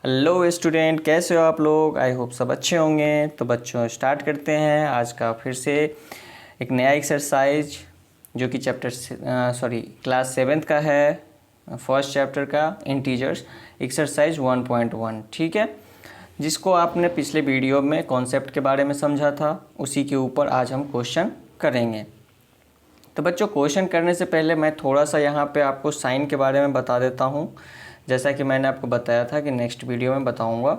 Hello student, कैसे हो आप लोग। आई होप सब अच्छे होंगे। तो बच्चों स्टार्ट करते हैं आज का फिर से एक नया एक्सरसाइज जो कि क्लास 7th का है, फर्स्ट चैप्टर का इंटीजर्स एक्सरसाइज 1.1। ठीक है, जिसको आपने पिछले वीडियो में कॉन्सेप्ट के बारे में समझा था, उसी के ऊपर आज हम क्वेश्चन करेंगे। तो बच्चों क्वेश्चन करने से पहले मैं थोड़ा सा यहाँ पे आपको साइन के बारे में बता देता हूँ, जैसा कि मैंने आपको बताया था कि नेक्स्ट वीडियो में बताऊँगा।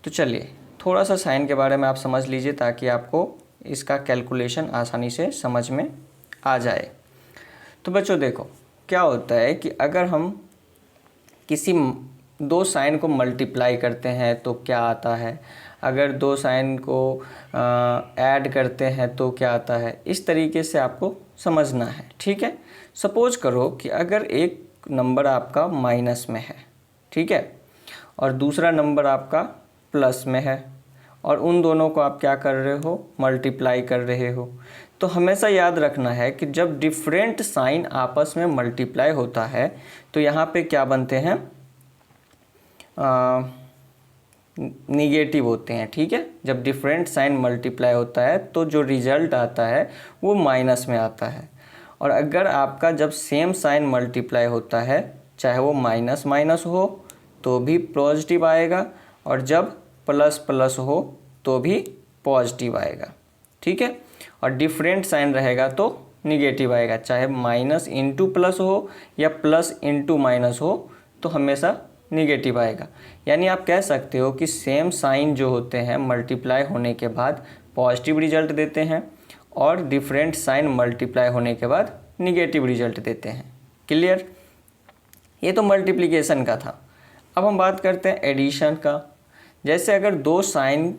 तो चलिए थोड़ा सा साइन के बारे में आप समझ लीजिए ताकि आपको इसका कैलकुलेशन आसानी से समझ में आ जाए। तो बच्चों देखो क्या होता है कि अगर हम किसी दो साइन को मल्टीप्लाई करते हैं तो क्या आता है, अगर दो साइन को ऐड करते हैं तो क्या आता है, इस तरीके से आपको समझना है। ठीक है, सपोज करो कि अगर एक नंबर आपका माइनस में है, ठीक है, और दूसरा नंबर आपका प्लस में है, और उन दोनों को आप क्या कर रहे हो, मल्टीप्लाई कर रहे हो। तो हमेशा याद रखना है कि जब डिफरेंट साइन आपस में मल्टीप्लाई होता है तो यहाँ पे क्या बनते हैं, निगेटिव होते हैं। ठीक है, जब डिफरेंट साइन मल्टीप्लाई होता है तो जो रिजल्ट आता है वो माइनस में आता है। और अगर आपका जब सेम साइन मल्टीप्लाई होता है, चाहे वो माइनस माइनस हो तो भी पॉजिटिव आएगा, और जब प्लस प्लस हो तो भी पॉजिटिव आएगा। ठीक है, और डिफरेंट साइन रहेगा तो निगेटिव आएगा, चाहे माइनस इंटू प्लस हो या प्लस इंटू माइनस हो तो हमेशा निगेटिव आएगा। यानी आप कह सकते हो कि सेम साइन जो होते हैं मल्टीप्लाई होने के बाद पॉजिटिव रिजल्ट देते हैं, और डिफरेंट साइन मल्टीप्लाई होने के बाद निगेटिव रिजल्ट देते हैं। क्लियर, ये तो मल्टीप्लिकेशन का था। अब हम बात करते हैं एडिशन का। जैसे अगर दो साइन,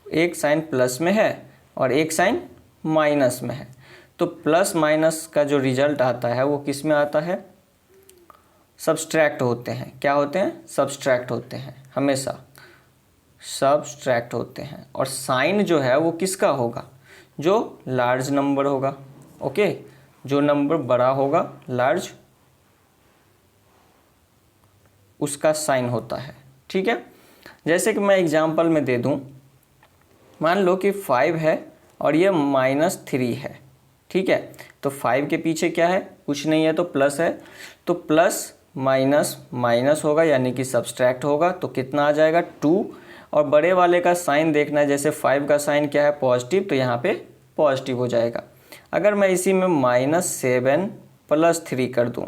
एक साइन प्लस में है और एक साइन माइनस में है, तो प्लस माइनस का जो रिजल्ट आता है वो किस में आता है, सब्सट्रैक्ट होते हैं। क्या होते हैं, सब्सट्रैक्ट होते हैं, हमेशा सब्सट्रैक्ट होते हैं। और साइन जो है वो किसका होगा, जो लार्ज नंबर होगा। ओके, जो नंबर बड़ा होगा, लार्ज, उसका साइन होता है। ठीक है, जैसे कि मैं एग्जांपल में दे दूं, मान लो कि 5 है और ये -3 है। ठीक है, तो 5 के पीछे क्या है, कुछ नहीं है तो प्लस है, तो प्लस माइनस माइनस होगा यानी कि सब्सट्रैक्ट होगा, तो कितना आ जाएगा 2। और बड़े वाले का साइन देखना है, जैसे 5 का साइन क्या है, पॉजिटिव, तो यहाँ पे पॉजिटिव हो जाएगा। अगर मैं इसी में -7 + 3 कर दूँ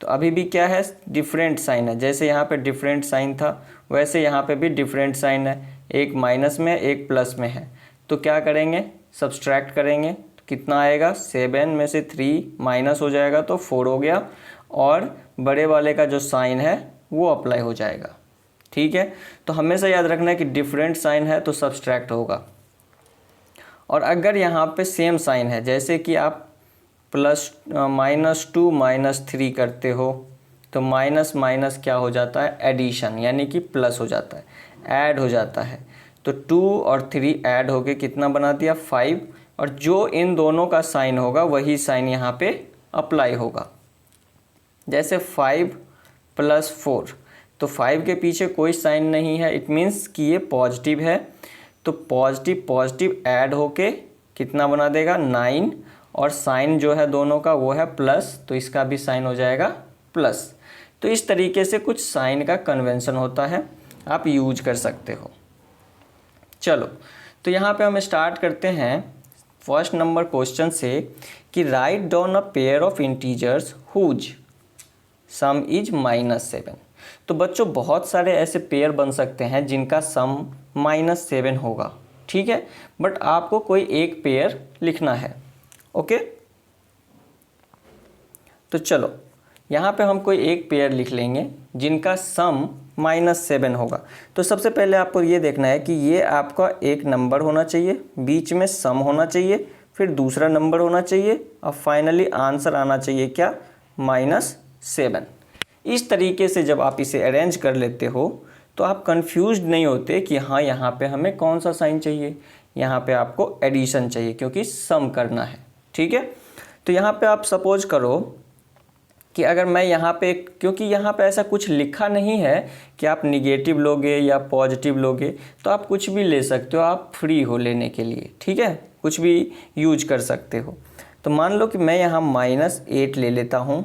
तो अभी भी क्या है, डिफरेंट साइन है। जैसे यहाँ पे डिफरेंट साइन था वैसे यहाँ पे भी डिफरेंट साइन है, एक माइनस में एक प्लस में है। तो क्या करेंगे, सब्सट्रैक्ट करेंगे, तो कितना आएगा, 7 में से 3 माइनस हो जाएगा तो 4 हो गया, और बड़े वाले का जो साइन है वो अप्लाई हो जाएगा। ठीक है, तो हमेशा याद रखना है कि डिफरेंट साइन है तो सब्सट्रैक्ट होगा। और अगर यहाँ पे सेम साइन है, जैसे कि आप -2 -3 करते हो, तो माइनस माइनस क्या हो जाता है, एडिशन, यानी कि प्लस हो जाता है, ऐड हो जाता है। तो 2 और 3 ऐड होके कितना बना दिया, 5, और जो इन दोनों का साइन होगा वही साइन यहाँ पे अप्लाई होगा। जैसे 5 + 4, तो 5 के पीछे कोई साइन नहीं है, इट मीन्स कि ये पॉजिटिव है, तो पॉजिटिव पॉजिटिव ऐड होके कितना बना देगा, 9, और साइन जो है दोनों का वो है प्लस, तो इसका भी साइन हो जाएगा प्लस। तो इस तरीके से कुछ साइन का कन्वेंशन होता है, आप यूज कर सकते हो। चलो, तो यहाँ पे हम स्टार्ट करते हैं फर्स्ट नंबर क्वेश्चन से कि write down a pair of integers whose sum is -7। तो बच्चों बहुत सारे ऐसे पेयर बन सकते हैं जिनका सम -7 होगा। ठीक है, बट आपको कोई एक पेयर लिखना है। ओके, तो चलो यहाँ पे हम कोई एक पेयर लिख लेंगे जिनका सम -7 होगा। तो सबसे पहले आपको ये देखना है कि ये आपका एक नंबर होना चाहिए, बीच में सम होना चाहिए, फिर दूसरा नंबर होना चाहिए, और फाइनली आंसर आना चाहिए क्या, -7। इस तरीके से जब आप इसे अरेंज कर लेते हो तो आप कंफ्यूज नहीं होते कि हाँ यहाँ पे हमें कौन सा साइन चाहिए, यहाँ पे आपको एडिशन चाहिए क्योंकि सम करना है। ठीक है, तो यहाँ पे आप सपोज करो कि अगर मैं यहाँ पे, क्योंकि यहाँ पे ऐसा कुछ लिखा नहीं है कि आप निगेटिव लोगे या पॉजिटिव लोगे, तो आप कुछ भी ले सकते हो, आप फ्री हो लेने के लिए, ठीक है, कुछ भी यूज कर सकते हो। तो मान लो कि मैं यहाँ -8 ले लेता हूँ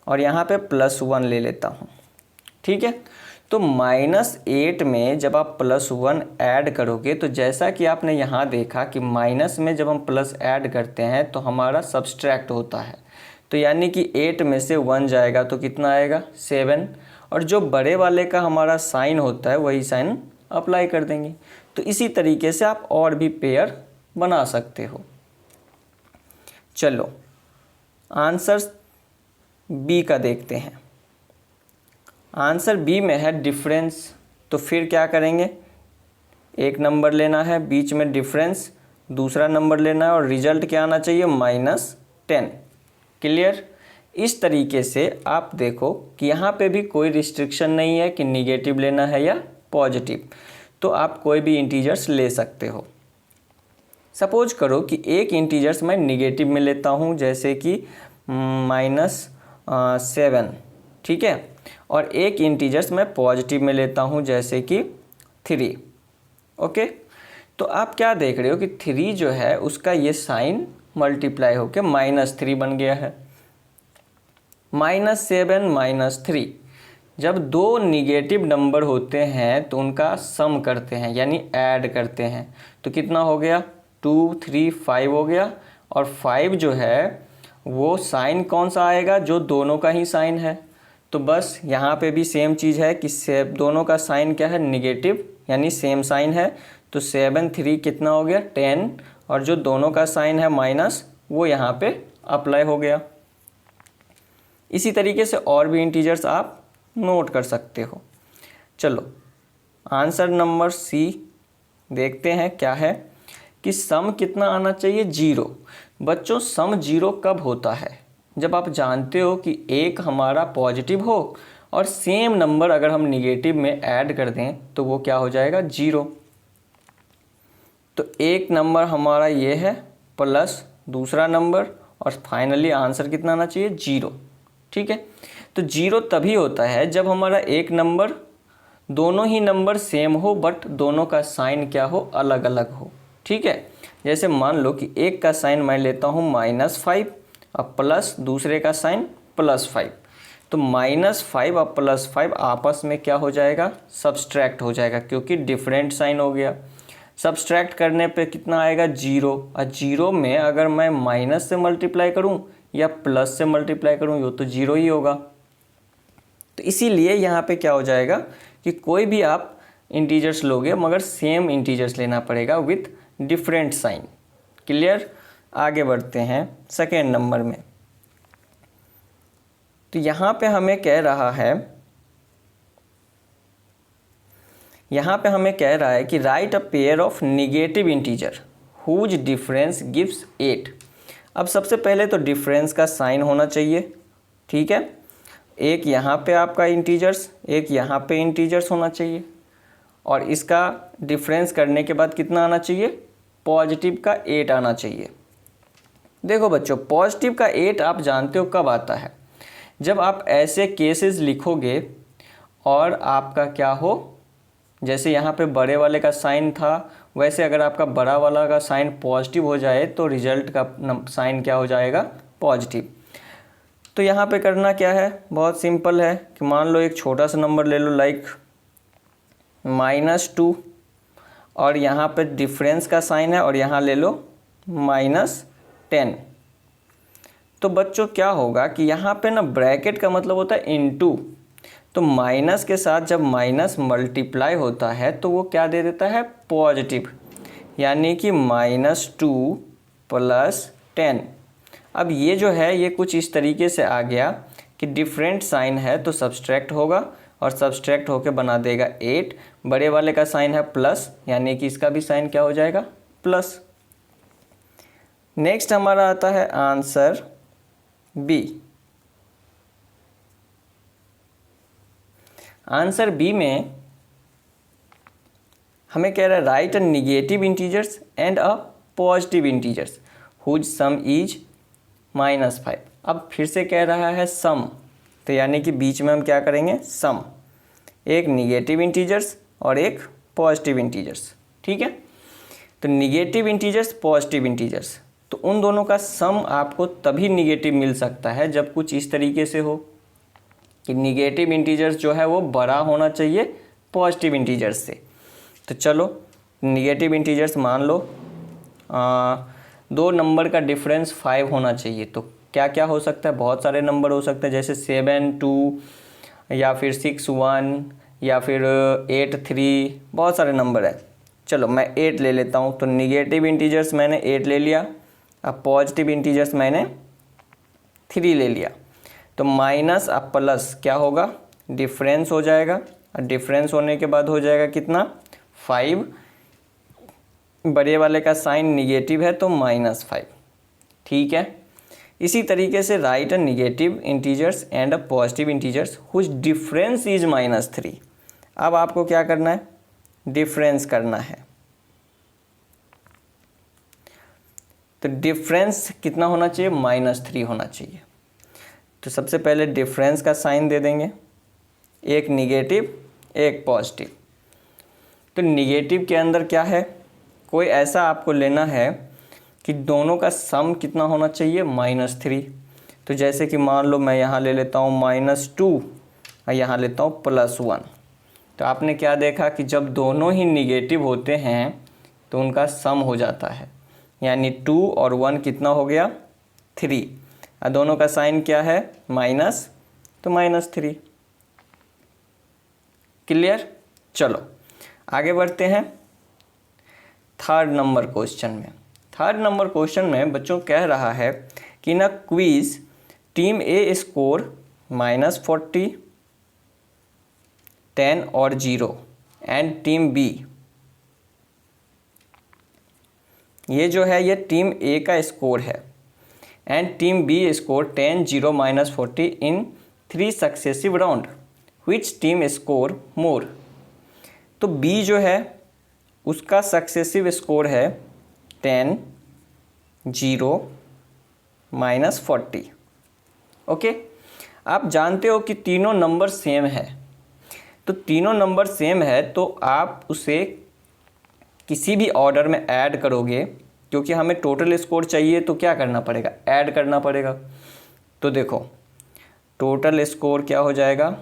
और यहाँ पे +1 ले लेता हूँ, ठीक है। तो -8 में जब आप +1 ऐड करोगे तो जैसा कि आपने यहाँ देखा कि माइनस में जब हम प्लस ऐड करते हैं तो हमारा सब्सट्रैक्ट होता है, तो यानी कि 8 में से 1 जाएगा तो कितना आएगा 7, और जो बड़े वाले का हमारा साइन होता है वही साइन अप्लाई कर देंगे। तो इसी तरीके से आप और भी पेयर बना सकते हो। चलो आंसर बी का देखते हैं। आंसर बी में है डिफरेंस, तो फिर क्या करेंगे, एक नंबर लेना है, बीच में डिफरेंस, दूसरा नंबर लेना है और रिजल्ट क्या आना चाहिए -10। क्लियर। इस तरीके से आप देखो कि यहाँ पे भी कोई रिस्ट्रिक्शन नहीं है कि निगेटिव लेना है या पॉजिटिव, तो आप कोई भी इंटीजर्स ले सकते हो। सपोज करो कि एक इंटीजर्स मैं निगेटिव में लेता हूँ, जैसे कि -7, ठीक है, और एक इंटीजर्स मैं पॉजिटिव में लेता हूँ जैसे कि 3। ओके, तो आप क्या देख रहे हो कि 3 जो है उसका ये साइन मल्टीप्लाई होकर -3 बन गया है। -7 -3, जब दो निगेटिव नंबर होते हैं तो उनका सम करते हैं यानी ऐड करते हैं, तो कितना हो गया 2 3 5 हो गया। और 5 जो है वो साइन कौन सा आएगा, जो दोनों का ही साइन है। तो बस यहाँ पे भी सेम चीज़ है कि दोनों का साइन क्या है, निगेटिव, यानी सेम साइन है। तो 7 3 कितना हो गया 10, और जो दोनों का साइन है माइनस, वो यहाँ पे अप्लाई हो गया। इसी तरीके से और भी इंटीजर्स आप नोट कर सकते हो। चलो आंसर नंबर सी देखते हैं क्या है, कि सम कितना आना चाहिए 0। बच्चों सम 0 कब होता है, जब आप जानते हो कि एक हमारा पॉजिटिव हो और सेम नंबर अगर हम निगेटिव में ऐड कर दें तो वो क्या हो जाएगा 0। तो एक नंबर हमारा ये है प्लस दूसरा नंबर, और फाइनली आंसर कितना आना चाहिए 0, ठीक है। तो 0 तभी होता है जब हमारा एक नंबर, दोनों ही नंबर सेम हो बट दोनों का साइन क्या हो, अलग अलग हो, ठीक है। जैसे मान लो कि एक का साइन मैं लेता हूँ -5 और प्लस दूसरे का साइन +5, तो -5 और +5 आपस में क्या हो जाएगा, सब्सट्रैक्ट हो जाएगा, क्योंकि डिफरेंट साइन हो गया। सब्सट्रैक्ट करने पे कितना आएगा 0, और 0 में अगर मैं माइनस से मल्टीप्लाई करूं या प्लस से मल्टीप्लाई करूं, वो तो 0 ही होगा। तो इसीलिए यहाँ पे क्या हो जाएगा कि कोई भी आप इंटीजर्स लोगे मगर सेम इंटीजर्स लेना पड़ेगा विथ डिफरेंट साइन। क्लियर। आगे बढ़ते हैं सेकेंड नंबर में। तो यहाँ पे हमें कह रहा है, कि write a pair of negative integer whose difference gives 8। अब सबसे पहले तो डिफरेंस का साइन होना चाहिए, ठीक है। एक यहाँ पे आपका इंटीजर्स, एक यहाँ पे इंटीजर्स होना चाहिए, और इसका डिफरेंस करने के बाद कितना आना चाहिए, पॉजिटिव का 8 आना चाहिए। देखो बच्चों, पॉजिटिव का 8 आप जानते हो कब आता है, जब आप ऐसे केसेस लिखोगे और आपका क्या हो, जैसे यहाँ पे बड़े वाले का साइन था, वैसे अगर आपका बड़ा वाला का साइन पॉजिटिव हो जाए तो रिजल्ट का साइन क्या हो जाएगा, पॉजिटिव। तो यहाँ पे करना क्या है, बहुत सिंपल है कि मान लो एक छोटा सा नंबर ले लो लाइक -2, और यहाँ पे डिफरेंस का साइन है, और यहाँ ले लो -10। तो बच्चों क्या होगा कि यहाँ पे ना ब्रैकेट का मतलब होता है इनटू, तो माइनस के साथ जब माइनस मल्टीप्लाई होता है तो वो क्या दे देता है, पॉजिटिव, यानी कि -2 + 10। अब ये जो है ये कुछ इस तरीके से आ गया कि डिफरेंट साइन है तो सब्सट्रैक्ट होगा, और सब्सट्रैक्ट होके बना देगा 8। बड़े वाले का साइन है प्लस, यानी कि इसका भी साइन क्या हो जाएगा, प्लस। नेक्स्ट हमारा आता है आंसर बी। आंसर बी में हमें कह रहा है write a negative integers and a positive integers whose sum is -5। अब फिर से कह रहा है सम, तो यानी कि बीच में हम क्या करेंगे, सम, एक निगेटिव इंटीजर्स और एक पॉजिटिव इंटीजर्स, ठीक है। तो निगेटिव इंटीजर्स, पॉजिटिव इंटीजर्स, तो उन दोनों का सम आपको तभी निगेटिव मिल सकता है जब कुछ इस तरीके से हो कि निगेटिव इंटीजर्स जो है वो बड़ा होना चाहिए पॉजिटिव इंटीजर्स से। तो चलो निगेटिव इंटीजर्स मान लो 2 नंबर का डिफरेंस 5 होना चाहिए। तो क्या क्या हो सकता है, बहुत सारे नंबर हो सकते हैं, जैसे 7 2 या फिर 6 1 या फिर 8 3, बहुत सारे नंबर है। चलो मैं 8 ले लेता हूँ। तो निगेटिव इंटीजर्स मैंने 8 ले लिया, अब पॉजिटिव इंटीजर्स मैंने 3 ले लिया। तो माइनस अब प्लस क्या होगा, डिफरेंस हो जाएगा, और डिफरेंस होने के बाद हो जाएगा कितना, 5, बड़े वाले का साइन निगेटिव है तो -5, ठीक है। इसी तरीके से write a negative integers and a positive integers whose difference is -3। अब आपको क्या करना है, डिफरेंस करना है। तो डिफरेंस कितना होना चाहिए, -3 होना चाहिए। तो सबसे पहले डिफरेंस का साइन दे देंगे, एक निगेटिव एक पॉजिटिव। तो निगेटिव के अंदर क्या है, कोई ऐसा आपको लेना है कि दोनों का सम कितना होना चाहिए, -3। तो जैसे कि मान लो मैं यहाँ ले लेता हूँ -2 और यहाँ लेता हूँ +1। तो आपने क्या देखा कि जब दोनों ही निगेटिव होते हैं तो उनका सम हो जाता है, यानी 2 और 1 कितना हो गया, 3, और दोनों का साइन क्या है, माइनस, तो -3। क्लियर। चलो आगे बढ़ते हैं थर्ड नंबर क्वेश्चन में। थर्ड नंबर क्वेश्चन में बच्चों कह रहा है कि in a quiz team a score -40, 10 और 0 एंड टीम बी, ये जो है ये टीम ए का स्कोर है, and team B score 10 0 -40 in 3 successive round, which team score more. तो बी जो है उसका सक्सेसिव स्कोर है 10 0 -40। ओके, आप जानते हो कि तीनों नंबर सेम है, तो तीनों नंबर सेम है तो आप उसे किसी भी ऑर्डर में ऐड करोगे, क्योंकि हमें टोटल स्कोर चाहिए तो क्या करना पड़ेगा, ऐड करना पड़ेगा। तो देखो टोटल स्कोर क्या हो जाएगा,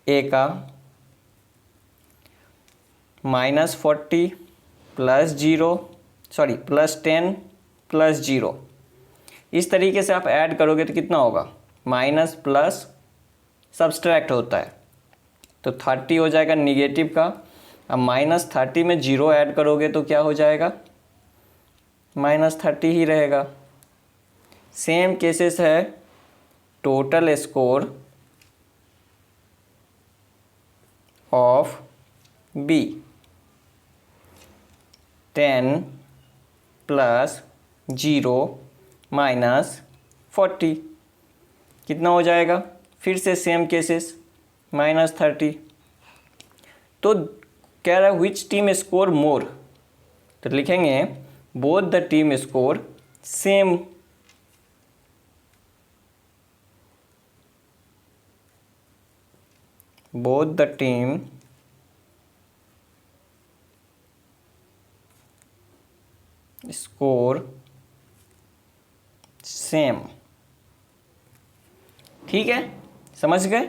ए का -40 +10 +0, इस तरीके से आप ऐड करोगे तो कितना होगा, माइनस प्लस सब्सट्रैक्ट होता है तो 30 हो जाएगा निगेटिव का। अब -30 में 0 ऐड करोगे तो क्या हो जाएगा, -30 ही रहेगा। सेम केसेस है, टोटल स्कोर ऑफ बी 10 + 0 -40 कितना हो जाएगा, फिर से सेम केसेस -30। तो कह रहा है विच टीम स्कोर मोर, तो लिखेंगे both the team score same. Both the team score same, ठीक है, समझ गए।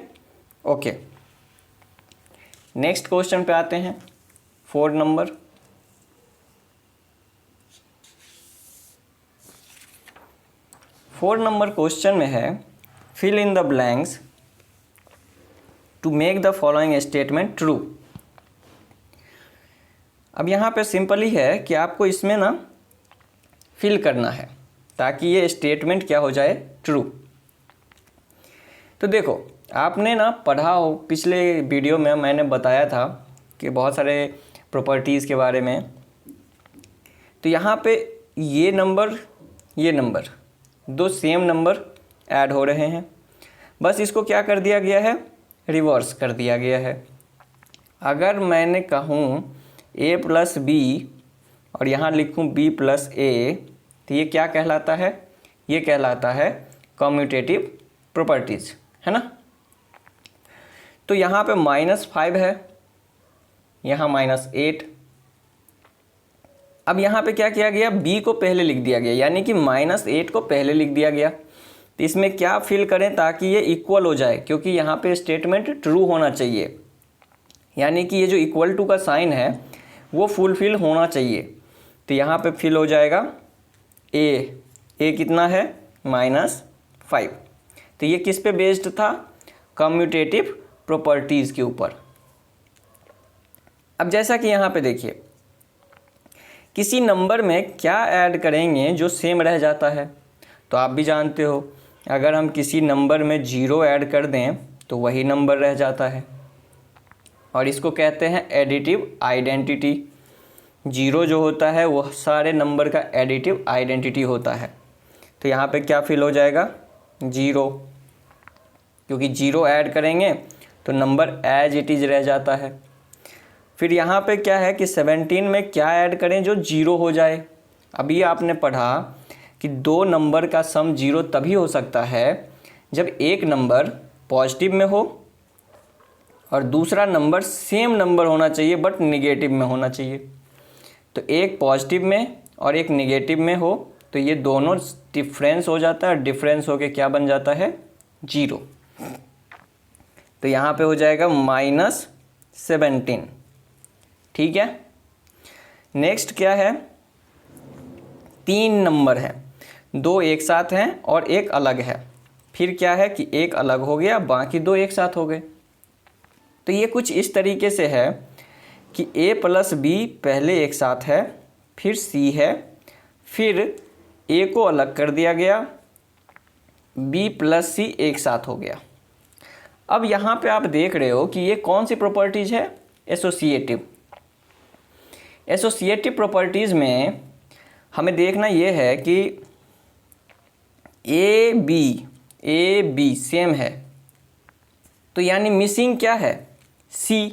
ओके, नेक्स्ट क्वेश्चन पे आते हैं, 4 नंबर। क्वेश्चन में है fill in the blanks to make the following statement true. अब यहाँ पे सिंपल ही है कि आपको इसमें ना फिल करना है ताकि ये स्टेटमेंट क्या हो जाए, ट्रू। तो देखो आपने ना पढ़ा हो, पिछले वीडियो में मैंने बताया था कि बहुत सारे प्रॉपर्टीज़ के बारे में। तो यहाँ पे ये नंबर दो सेम नंबर ऐड हो रहे हैं, बस इसको क्या कर दिया गया है, रिवर्स कर दिया गया है। अगर मैंने कहूँ a + b और यहाँ लिखूँ b प्लस ए, तो ये क्या कहलाता है? ये कहलाता है कम्यूटेटिव प्रॉपर्टीज़, है ना। तो यहाँ पे -5 है, यहाँ -8। अब यहाँ पे क्या किया गया? b को पहले लिख दिया गया, यानी कि -8 को पहले लिख दिया गया। तो इसमें क्या फिल करें ताकि ये इक्वल हो जाए, क्योंकि यहाँ पे स्टेटमेंट ट्रू होना चाहिए, यानी कि ये जो इक्वल टू का साइन है वो फुलफिल होना चाहिए। तो यहाँ पे फिल हो जाएगा ए कितना है? -5। तो ये किस पे बेस्ड था? कम्यूटेटिव प्रॉपर्टीज़ के ऊपर। अब जैसा कि यहाँ पे देखिए, किसी नंबर में क्या ऐड करेंगे जो सेम रह जाता है, तो आप भी जानते हो, अगर हम किसी नंबर में 0 ऐड कर दें तो वही नंबर रह जाता है, और इसको कहते हैं एडिटिव आइडेंटिटी। 0 जो होता है वो सारे नंबर का एडिटिव आइडेंटिटी होता है। तो यहाँ पे क्या फिल हो जाएगा? 0, क्योंकि 0 ऐड करेंगे तो नंबर एज इट इज़ रह जाता है। फिर यहाँ पे क्या है कि 17 में क्या ऐड करें जो 0 हो जाए। अभी आपने पढ़ा कि 2 नंबर का सम 0 तभी हो सकता है जब एक नंबर पॉजिटिव में हो और दूसरा नंबर सेम नंबर होना चाहिए बट निगेटिव में होना चाहिए। तो एक पॉजिटिव में और एक निगेटिव में हो तो ये दोनों डिफरेंस हो जाता है, डिफरेंस होके क्या बन जाता है? 0। तो यहाँ पे हो जाएगा -17। ठीक है। नेक्स्ट क्या है? 3 नंबर है, 2 एक साथ हैं और एक अलग है। फिर क्या है कि एक अलग हो गया, बाकी 2 एक साथ हो गए। तो ये कुछ इस तरीके से है कि a प्लस b पहले एक साथ है, फिर c है, फिर a को अलग कर दिया गया, b प्लस c एक साथ हो गया। अब यहाँ पे आप देख रहे हो कि ये कौन सी प्रॉपर्टीज़ है? एसोसिएटिव। एसोसिएटिव प्रॉपर्टीज़ में हमें देखना ये है कि ए बी सेम है, तो यानी मिसिंग क्या है? c।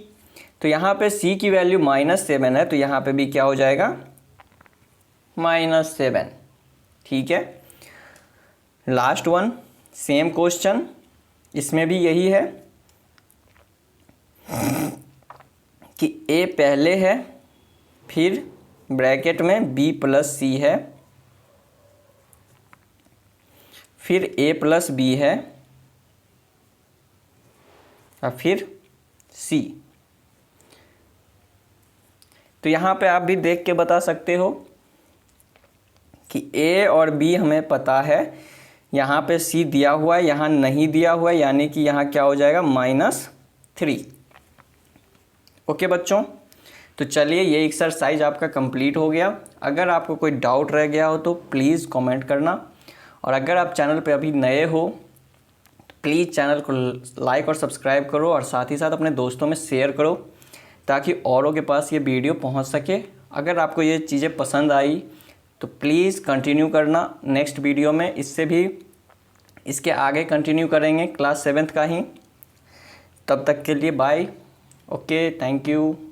तो यहाँ पे c की वैल्यू -7 है, तो यहाँ पे भी क्या हो जाएगा? -7। ठीक है। लास्ट वन, सेम क्वेश्चन, इसमें भी यही है कि a पहले है, फिर ब्रैकेट में b प्लस c है, फिर a प्लस b है, और फिर c। तो यहाँ पे आप भी देख के बता सकते हो कि a और b हमें पता है, यहाँ पे c दिया हुआ है, यहाँ नहीं दिया हुआ है, यानी कि यहाँ क्या हो जाएगा? -3। ओके बच्चों, तो चलिए ये एक्सरसाइज आपका कंप्लीट हो गया। अगर आपको कोई डाउट रह गया हो तो प्लीज़ कमेंट करना, और अगर आप चैनल पे अभी नए हो तो प्लीज़ चैनल को लाइक और सब्सक्राइब करो, और साथ ही साथ अपने दोस्तों में शेयर करो ताकि औरों के पास ये वीडियो पहुंच सके। अगर आपको ये चीज़ें पसंद आई तो प्लीज़ कंटिन्यू करना नेक्स्ट वीडियो में, इससे भी इसके आगे कंटिन्यू करेंगे क्लास 7th का ही। तब तक के लिए बाय। Okay, thank you.